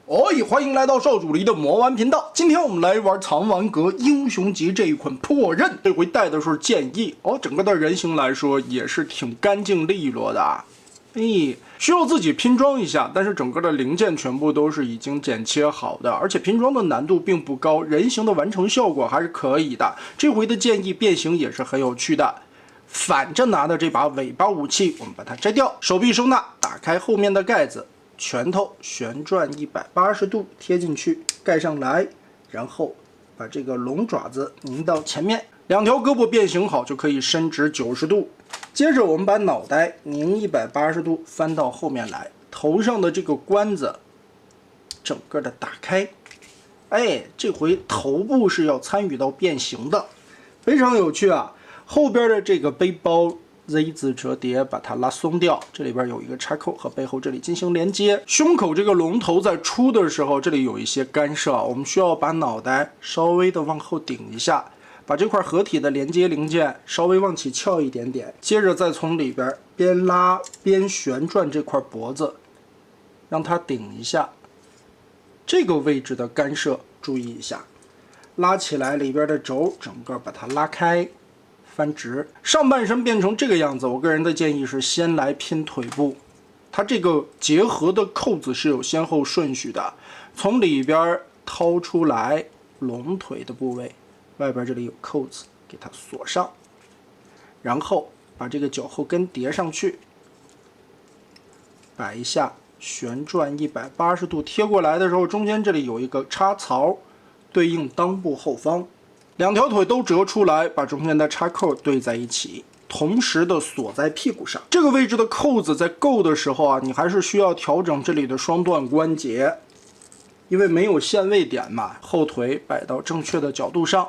歡迎來到少主離的魔玩頻道。今天我們來玩《藏玩閣英雄級》這一款破刃，這回帶的是劍翼整個的人形來說也是挺乾淨利落的。需要自己拼装一下，但是整個的零件全部都是已經剪切好的，而且拼装的難度并不高，人形的完成效果还是可以的。這回的剑翼变形也是很有趣的。反着拿的這把尾巴武器，我們把它摘掉，手臂收纳，打開後面的蓋子，拳头旋轉180度貼進去，蓋上來，然後把這個龍爪子拧到前面，兩條胳膊变形好就可以伸直90度。接着我們把腦袋拧180度翻到後面來，頭上的這個冠子整個的打開，這回頭部是要參與到变形的，非常有趣啊。後邊的這個背包 Z 字折疊，把它拉鬆掉，這裡邊有一個插扣，和背後這裡進行連接。胸口這個龍頭在出的時候，這裡有一些干涉，我們需要把腦袋稍微的往後頂一下，把這塊合體的連接零件稍微往起翹一點點，接着再從裡邊邊拉邊旋轉這塊脖子，讓它頂一下。這個位置的干涉注意一下，拉起來裡邊的軸整個把它拉開。翻直，上半身变成這個樣子，我個人的建議是先來拼腿部。它這個結合的扣子是有先後順序的，從裡邊掏出來龍腿的部位，外邊這裡有扣子，給它鎖上，然後把這個腳後跟疊上去，擺一下，旋轉180度貼過來的時候，中間這裡有一個插槽，對應襠部後方。兩條腿都折出來，把中間的插扣对在一起，同時的锁在屁股上。这個位置的扣子在夠的時候啊，你還是需要調整這裡的雙段關節，因為沒有限位點嘛。後腿擺到正確的角度上，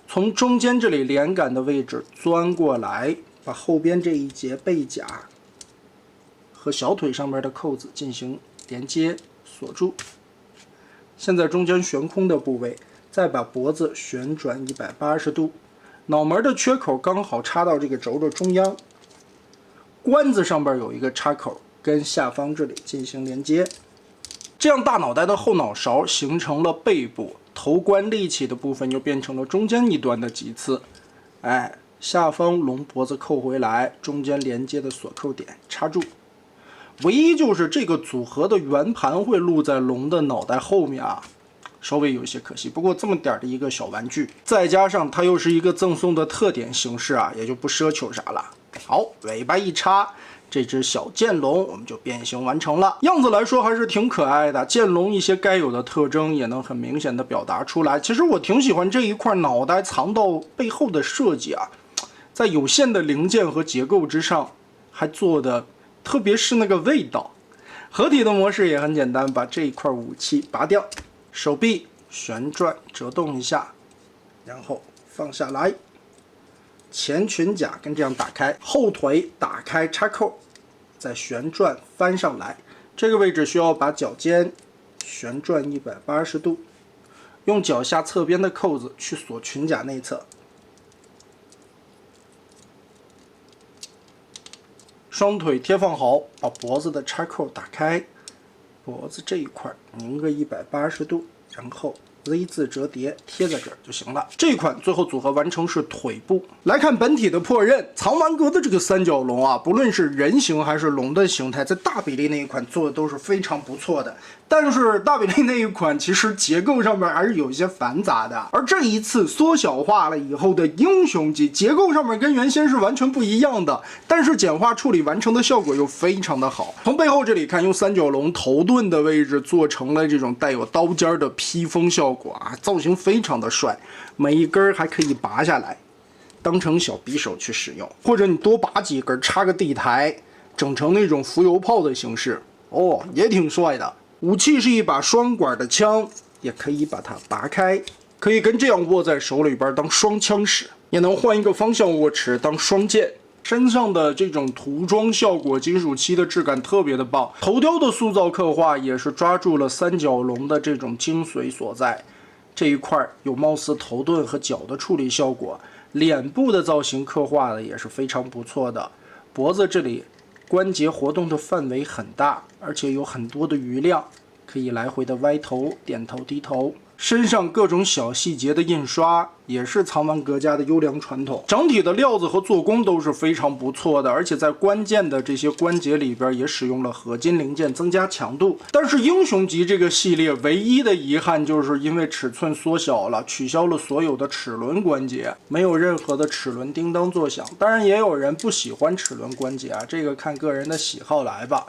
從中間這裡連桿的位置鑽過來，把後邊這一節背甲和小腿上面的扣子進行連接鎖住。現在中間懸空的部位。再把脖子旋轉180度，腦門的缺口剛好插到這個軸的中央，冠子上邊有一個插口，跟下方這裡進行連接，這樣大腦袋的後腦勺形成了背部，頭冠立起的部分就變成了中間一端的棘刺，下方龍脖子扣回來，中間連接的鎖扣點插住，唯一就是這個組合的圓盤會錄在龍的腦袋後面啊。稍微有些可惜，不過這麼點的一個小玩具，再加上它又是一個贈送的特點形式啊，也就不奢求啥了。好，尾巴一插，這只小劍龍我們就變形完成了。樣子來說還是挺可愛的，劍龍一些該有的特徵也能很明顯的表達出來。其實我挺喜歡這一塊腦袋藏到背後的設計啊，在有限的零件和結構之上，還做的特別是那個味道。合體的模式也很簡單，把這一塊武器拔掉。手臂旋轉折動一下，然後放下來，前裙甲跟這樣打開，後腿打開插扣，再旋轉翻上來，這個位置需要把腳尖旋轉180度，用腳下側邊的扣子去鎖裙甲內側，雙腿貼放好，把脖子的插扣打開。脖子這一塊擰個180度，然後 Z 字折疊貼在這兒就行了。這款最後組合完成是腿部。來看本體的破刃，藏玩閣的這個三角龍啊，不論是人形還是龍的形態，在大比例那一款做的都是非常不錯的。但是大比例那一款其實結構上面還是有一些繁雜的，而這一次縮小化了以後的英雄級結構上面跟原先是完全不一樣的，但是簡化處理完成的效果又非常的好。從背後這裡看，用三角龍頭盾的位置做成了这種帶有刀尖的披風效果啊，造型非常的帥，每一根還可以拔下來當成小匕首去使用，或者你多拔幾根插個地台，整成那種浮游炮的形式也挺帥的。武器是一把双管的槍，也可以把它拔開，可以跟這樣握在手裡邊當雙槍使，也能換一個方向握持當雙剑。身上的這種塗裝效果，金屬漆的質感特別的棒，頭雕的塑造刻畫也是抓住了三角龍的這種精髓所在。這一塊有貌似頭盾和角的處理效果，臉部的造型刻畫的也是非常不錯的，脖子這裡关節活動的範圍很大，而且有很多的余量，可以来回的歪頭、點頭、低頭。身上各种小細節的印刷也是藏丸阁家的優良傳統，整体的料子和做工都是非常不錯的，而且在关键的这些关节里边也使用了合金零件增加强度。但是英雄级这个系列唯一的遗憾就是因为尺寸縮小了，取消了所有的齿轮关节，没有任何的齿轮叮当作響。当然也有人不喜欢齿輪关节啊，这个看个人的喜好来吧。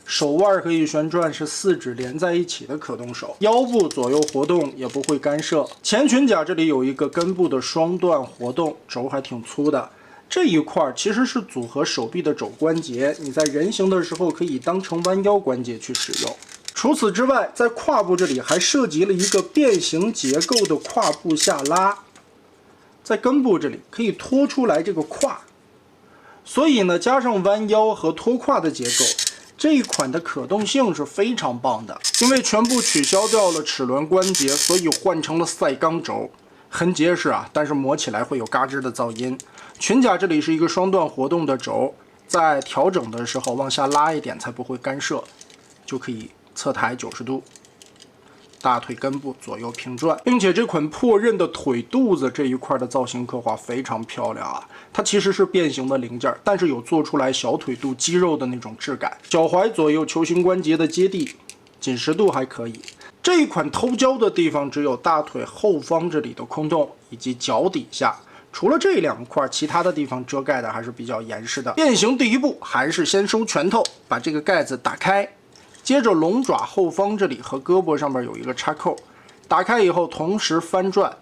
手腕可以旋轉，是4指连在一起的可动手，腰部左右活動也不會干涉。前裙甲這裡有一個根部的雙段活動，軸還挺粗的。這一塊其實是組合手臂的肘關節，你在人形的時候可以當成彎腰關節去使用。除此之外，在胯部這裡還涉及了一個變形結構的胯部下拉，在根部這裡可以拖出來這個胯，所以呢，加上彎腰和拖胯的結構。這一款的可動性是非常棒的，因為全部取消掉了齒輪關節，所以換成了賽鋼軸，很結實啊，但是磨起來會有嘎吱的噪音。裙甲這裡是一個雙段活動的軸，在調整的時候往下拉一點才不會干涉，就可以側抬90度。大腿根部左右平轉，並且這款破刃的腿肚子這一塊的造型刻畫非常漂亮啊！它其實是變形的零件，但是有做出來小腿肚肌肉的那種質感。腳踝左右球形關節的接地緊實度還可以。這一款偷焦的地方只有大腿後方這裡的空洞以及腳底下，除了這兩塊，其他的地方遮蓋的還是比較嚴實的。變形第一步還是先收拳頭，把這個蓋子打開。接着龍爪後方這裡和胳膊上面有一個插扣，打開以後同時翻轉，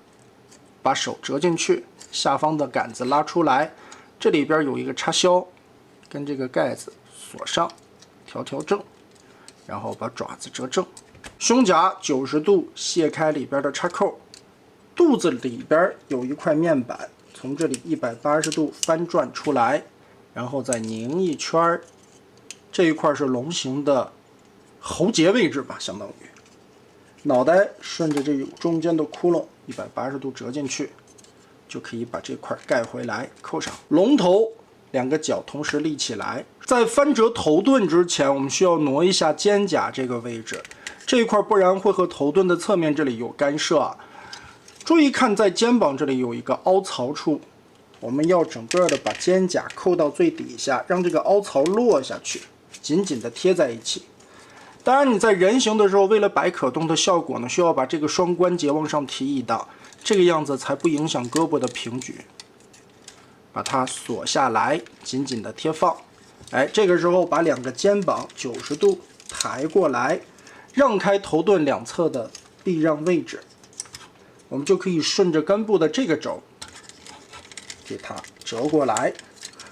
把手折進去，下方的桿子拉出來，這裡邊有一個插銷，跟這個蓋子鎖上，調正，然後把爪子折正。胸甲90度卸開裡邊的插扣，肚子裡邊有一塊面板，從這裡180度翻轉出來，然後再擰一圈，這一塊是龍形的喉結位置吧，相當於腦袋順着這中間的窟窿180度折進去，就可以把這塊蓋回來，扣上。龍頭兩個腳同時立起來，在翻折頭盾之前，我們需要挪一下肩胛這個位置，這一塊不然會和頭盾的側面這裡有干涉啊。注意看，在肩膀這裡有一個凹槽處，我們要整個的把肩胛扣到最底下，讓這個凹槽落下去，緊緊的貼在一起。當然，你在人形的時候，為了擺可動的效果呢，需要把這個雙關節往上提一檔，這個樣子才不影響胳膊的平舉。把它鎖下來，緊緊的貼放。哎，這個時候把兩個肩膀90度抬過來，讓開頭盾兩側的避讓位置，我們就可以順着根部的這個軸，給它折過來。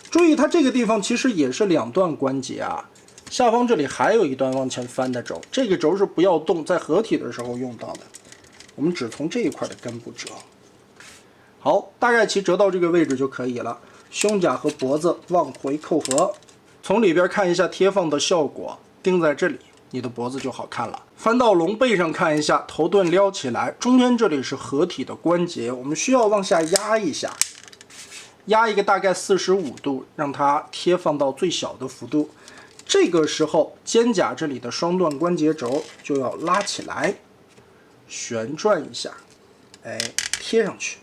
注意，它這個地方其實也是兩段關節啊。下方這裡還有一段往前翻的軸，這個軸是不要動，在合體的時候用到的。我們只從這一塊的根部折。好，大概其折到這個位置就可以了。胸甲和脖子往回扣合，從裡邊看一下貼放的效果，釘在這裡，你的脖子就好看了。翻到龍背上看一下，頭盾撩起來，中間這裡是合體的關節，我們需要往下壓一下，壓一個大概45度，讓它貼放到最小的幅度。這個時候，肩胛這裡的雙段關節軸就要拉起來，旋轉一下，哎，貼上去，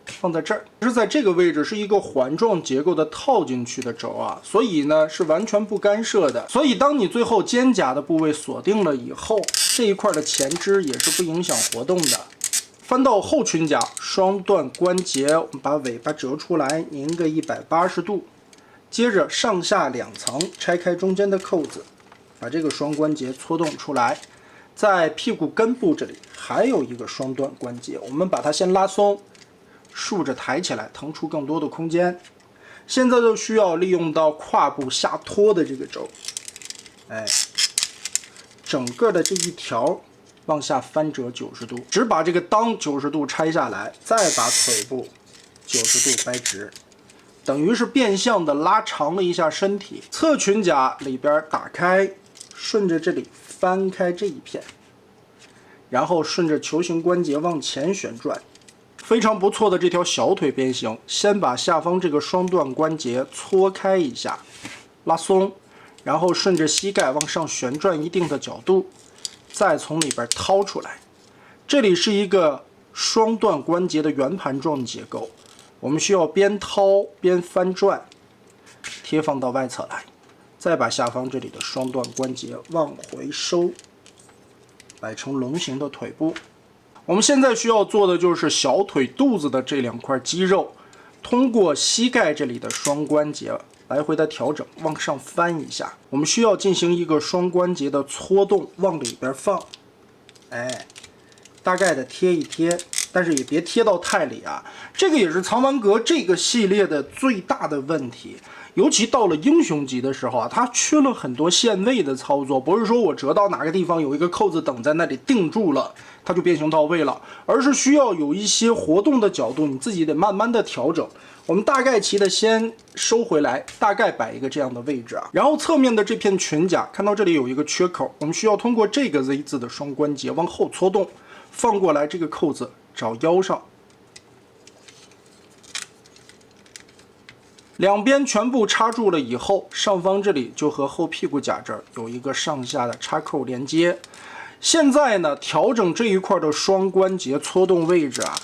放在這兒。是在這個位置是一個環狀結構的套進去的軸啊，所以呢是完全不干涉的。所以當你最後肩胛的部位鎖定了以後，這一塊的前肢也是不影響活動的。翻到後裙甲，雙段關節，我們把尾巴折出來，擰個180度。接着上下兩層拆開中間的扣子，把這個雙關節搓動出來。在屁股根部這裡還有一個雙段關節，我們把它先拉鬆，豎着抬起來，騰出更多的空間。現在就需要利用到胯部下拖的這個軸，哎，整個的這一條往下翻折90度，只把這個襠90度拆下來，再把腿部90度掰直。等於是變相的拉長了一下身體。側裙甲裡邊打開，順着這裡翻開這一片，然後順着球形關節往前旋轉，非常不錯的這條小腿變形。先把下方這個雙段關節搓開一下，拉鬆，然後順着膝蓋往上旋轉一定的角度，再從裡邊掏出来。這裡是一個雙段關節的圓盤狀結構，我們需要邊掏邊翻轉，貼放到外側来，再把下方這裡的雙段關節往回收，摆成龙形的腿部。我們現在需要做的就是小腿肚子的这2塊肌肉，通過膝蓋這裡的雙關節來回的調整，往上翻一下。我们需要进行一個雙關節的搓動，往裡邊放。大概的貼一貼，但是也別貼到太裡啊。這個也是藏丸閣這個系列的最大的問題。尤其到了英雄級的時候啊，它缺了很多限位的操作，不是說我折到哪個地方有一個扣子等在那裡定住了，它就变形到位了，而是需要有一些活動的角度，你自己得慢慢的調整。我們大概齊的先收回來，大概擺一個這樣的位置啊。然後側面的這片裙甲，看到這裡有一個缺口，我們需要通過這個 Z 字的雙關節往後搓動，放過來這個扣子找腰上。兩邊全部插住了以後，上方這裡就和後屁股甲這兒有一個上下的插扣連接。現在呢，調整這一塊的雙關節搓動位置啊，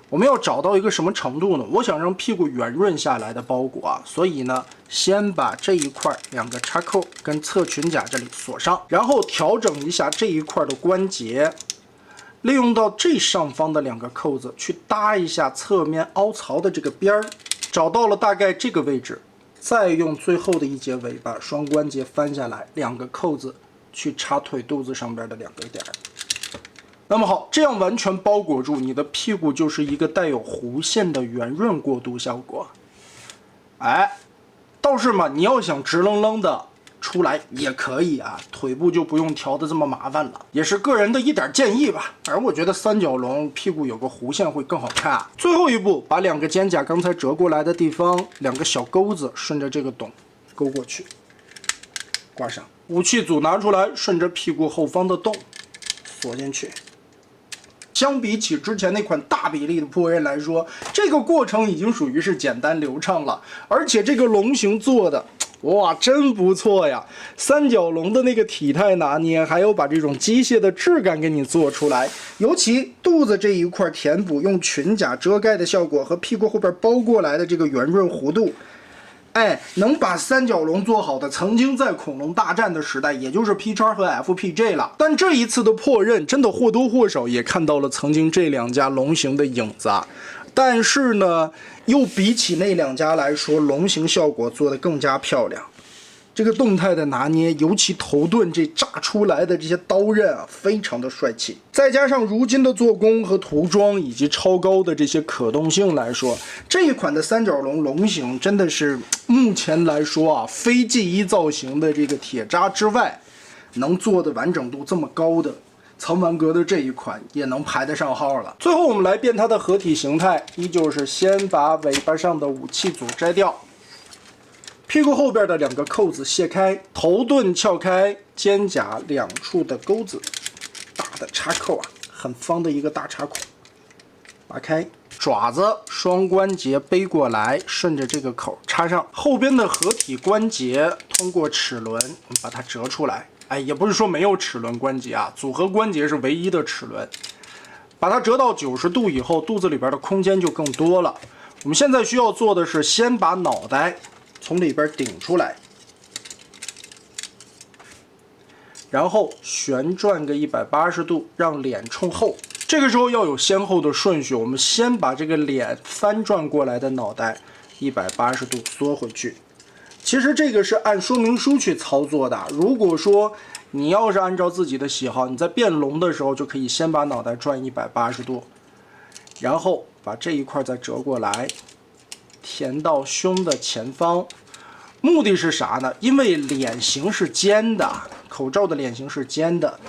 我們要找到一個什麼程度呢？我想讓屁股圓潤下來的包裹啊，所以呢，先把這一塊2個插扣跟側裙甲這裡鎖上，然後調整一下這一塊的關節，利用到這上方的2個扣子去搭一下側面凹槽的這個邊兒。找到了大概這個位置，再用最後的一節尾巴雙關節翻下來，2個扣子去插腿肚子上邊的2個點。那麼好，這樣完全包裹住你的屁股，就是一個帶有弧線的圓潤過渡效果。倒是嘛，你要想直愣愣的出来也可以啊，腿部就不用調的這麼麻煩了，也是個人的一點建議吧。反正我覺得三角龍屁股有個弧線會更好看啊。最後一步，把2個肩胛剛才折過來的地方2個小鈎子順着這個洞勾過去，掛上。武器組拿出來，順着屁股後方的洞鎖進去。相比起之前那款大比例的破刃來說，這個過程已經屬於是簡單流暢了，而且這個龍形做的。哇，真不錯呀！三角龍的那個體態拿捏，還有把這種機械的質感給你做出來。尤其肚子這一塊填補，用裙甲遮蓋的效果和屁股後邊包過來的這個圓潤弧度，能把三角龍做好的，曾經在恐龍大戰的時代，也就是 P 叉和 FPJ 了。但這一次的破刃，真的或多或少也看到了曾經這2家龍形的影子啊。但是呢，又比起那2家來說，龍形效果做得更加漂亮。這個動態的拿捏，尤其頭盾這炸出來的這些刀刃啊，非常的帥氣。再加上如今的做工和塗裝以及超高的這些可動性來說，這一款的三角龍龍形真的是目前來說啊，非 G1 造型的這個鐵渣之外，能做的完整度這麼高的。藏丸閣的這一款也能排得上號了。最後我們來變它的合體形態，依舊是先把尾巴上的武器組摘掉，屁股後邊的2個扣子卸開，頭盾撬開，肩胛2處的鈎子，大的插扣啊，很方的一個大插孔，拔開，爪子雙關節背過來，順着這個口插上，後邊的合體關節通過齒輪，我們把它折出來。也不是說沒有齒輪關節啊，組合關節是唯一的齒輪。把它折到90度以後，肚子裡邊的空間就更多了。我們現在需要做的是，先把腦袋從裡邊頂出來，然後旋轉個180度，讓臉衝後。這個時候要有先後的順序，我們先把這個臉翻轉過來的腦袋180度縮回去。其實這個是按說明書去操作的。如果說你要是按照自己的喜好，你在變龍的时候就可以先把腦袋轉180度，然後把這一塊再折過來，填到胸的前方。目的是啥呢？因為臉型是尖的，口罩的臉型是尖的，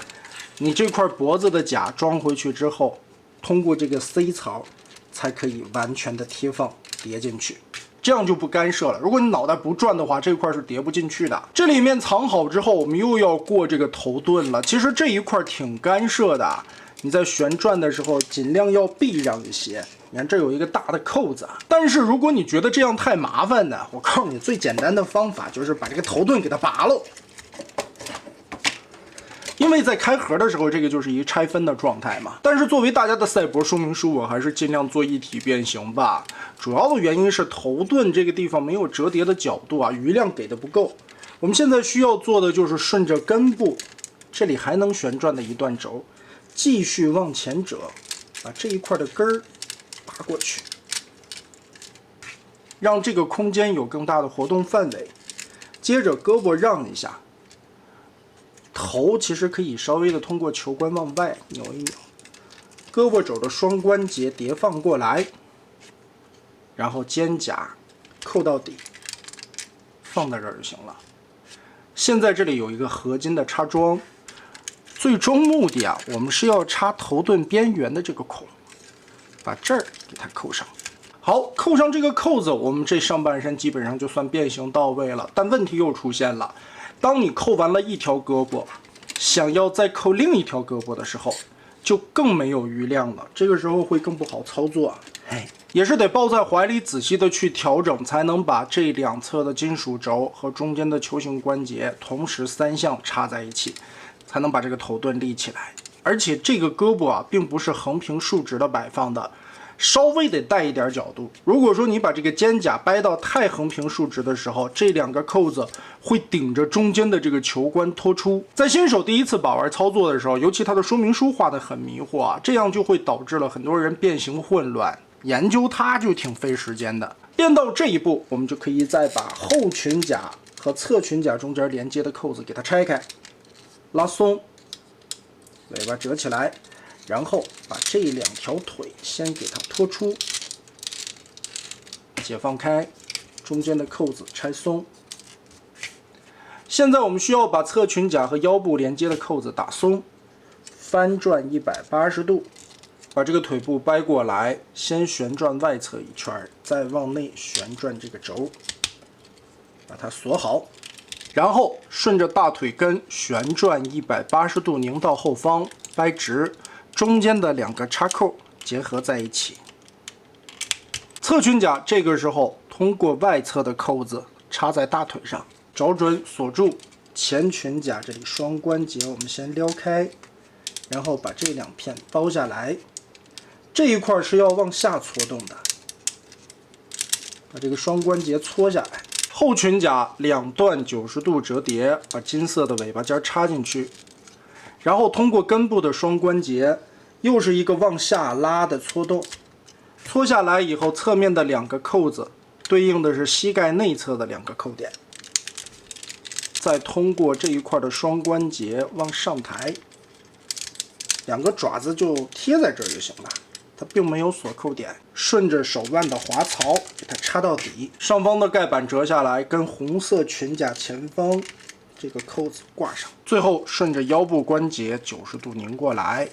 你這塊脖子的甲裝回去之後，通過這個 C 槽才可以完全的貼放疊進去。這樣就不干涉了。如果你腦袋不轉的話，這塊是疊不進去的。這裡面藏好之後，我們又要過這個頭盾了。其實這一塊挺干涉的，你在旋轉的時候盡量要避讓一些。你看這有一個大的扣子，但是如果你覺得這樣太麻煩呢，我告訴你最簡單的方法就是把這個頭盾給它拔了。因為在開盒的時候，這個就是一個拆分的狀態嘛。但是作為大家的賽博說明書，我還是盡量做一體變形吧。主要的原因是头盾這個地方沒有折疊的角度啊，餘量給的不夠。我們現在需要做的就是順着根部，這裡還能旋轉的一段軸，繼續往前折，把這一塊的根兒拔過去，讓這個空間有更大的活動範圍。接着胳膊讓一下，頭其實可以稍微的通過球冠往外扭一扭，胳膊肘的雙關節疊放過来，然後肩胛扣到底，放在这儿就行了。现在这里有一个合金的插桩，最终目的啊，我们是要插头盾边缘的这个孔，把这儿给它扣上。好，扣上这个扣子，我们这上半身基本上就算变形到位了。但问题又出现了，当你扣完了一条胳膊，想要再扣另一条胳膊的时候，就更没有余量了。这个时候会更不好操作，也是得抱在怀裡仔細的去調整，才能把這兩側的金屬軸和中間的球形關節同時三項插在一起，才能把這個頭盾立起來。而且這個胳膊啊，並不是橫平豎直的擺放的。稍微得帶一點角度。如果說你把這個肩胛掰到太橫平豎直的時候，這兩個扣子會頂着中間的這個球冠脫出。在新手第一次把玩操作的時候，尤其它的說明書畫得很迷惑啊，這樣就會導致了很多人變形混亂，研究它就挺費時間的。練到這一步，我們就可以再把後裙甲和側裙甲中間連接的扣子給它拆開，拉鬆，尾巴折起來。然後把這兩條腿先給它拖出，解放開，中間的扣子拆鬆。現在我們需要把側裙甲和腰部連接的扣子打鬆，翻轉180度，把這個腿部掰過來，先旋轉外側一圈，再往內旋轉這個軸，把它鎖好。然後順着大腿根旋轉180度，擰到後方，掰直。中間的兩個插扣結合在一起，側裙甲這個時候通過外側的扣子插在大腿上，找準鎖住前裙甲這裡雙關節，我們先撩開，然後把這兩片包下來，這一塊是要往下搓動的，把這個雙關節搓下來，後裙甲兩段90度折疊，把金色的尾巴尖插進去。然後通過根部的雙關節，又是一個往下拉的搓動，搓下來以後，側面的兩個扣子對應的是膝蓋內側的兩個扣點，再通過這一塊的雙關節往上抬，兩個爪子就貼在這兒就行了，它並沒有鎖扣點，順着手腕的滑槽給它插到底，上方的蓋板折下來，跟紅色裙甲前方這個扣子掛上，最後順着腰部關節90度擰過來。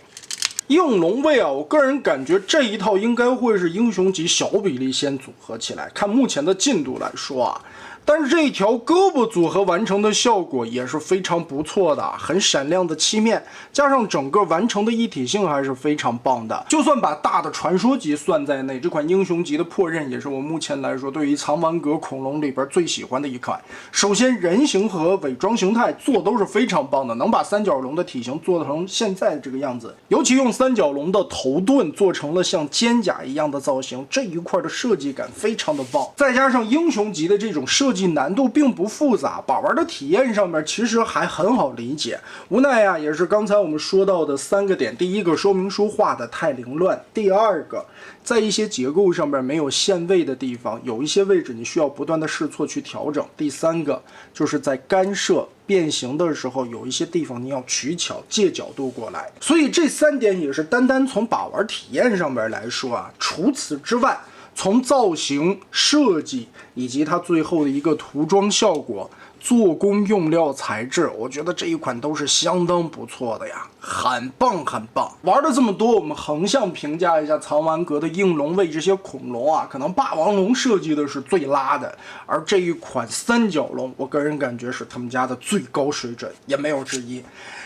應龍衛啊，我個人感覺這一套應該會是英雄級小比例先組合起來，看目前的進度來說啊。但是這一條胳膊組合完成的效果也是非常不錯的，很閃亮的漆面，加上整個完成的一體性還是非常棒的。就算把大的傳說級算在內，這款英雄級的破刃也是我目前來說對於藏丸閣恐龍裡邊最喜歡的一款。首先人形和偽裝形態做都是非常棒的，能把三角龍的體型做成現在這個樣子，尤其用三角龍的頭盾做成了像肩甲一樣的造型，這一塊的設計感非常的棒，再加上英雄級的這種設計難度並不複雜，把玩的體驗上面其實還很好理解。無奈呀，也是剛才我們說到的3個點：第一個，說明書畫的太凌亂；第二個，在一些結構上面沒有限位的地方，有一些位置你需要不斷的試錯去調整；第三個，就是在干涉變形的時候，有一些地方你要取巧借角度過來。所以這3點也是單單從把玩體驗上面來說啊，除此之外，從造型設計以及它最後的一個塗裝效果、做工用料材質，我覺得這一款都是相當不錯的呀，很棒很棒。玩了這麼多，我們橫向評價一下藏丸閣的應龍衛這些恐龍啊，可能霸王龍設計的是最拉的，而這一款三角龍，我個人感覺是他們家的最高水準，也沒有之一。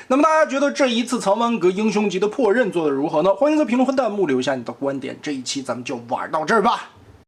那麼大家覺得這一次藏丸閣英雄級的破刃做得如何呢？歡迎在評論和彈幕留下你的觀點。這一期咱們就玩到這兒吧。